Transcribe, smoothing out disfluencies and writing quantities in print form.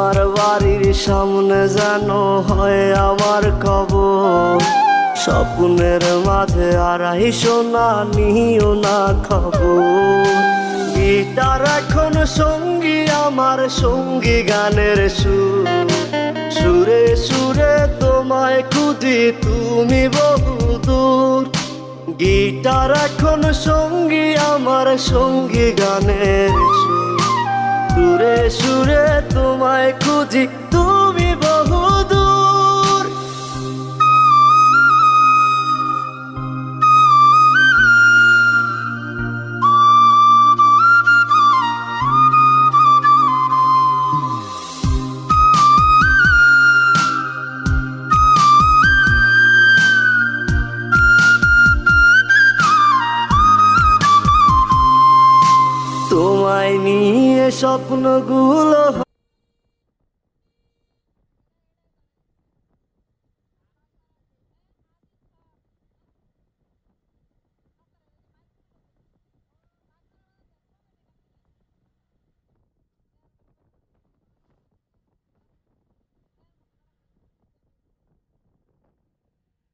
তোমার বাড়ির সামনে যেন হয় আমার কবর। স্বপ্নের মাঝে আড়াই সোনা নিও না খবর। গিটার এখন সঙ্গী আমার, সঙ্গী গানের সুর। সুরে সুরে তোমায় খুঁজি তুমি বহুদূর। গিটার এখন সঙ্গী আমার, সঙ্গী গানের সুর। সুরে সুরে তোমায় খুঁজি তুমি বহুদূর। তোমায় নিয়ে স্বপ্নগুলো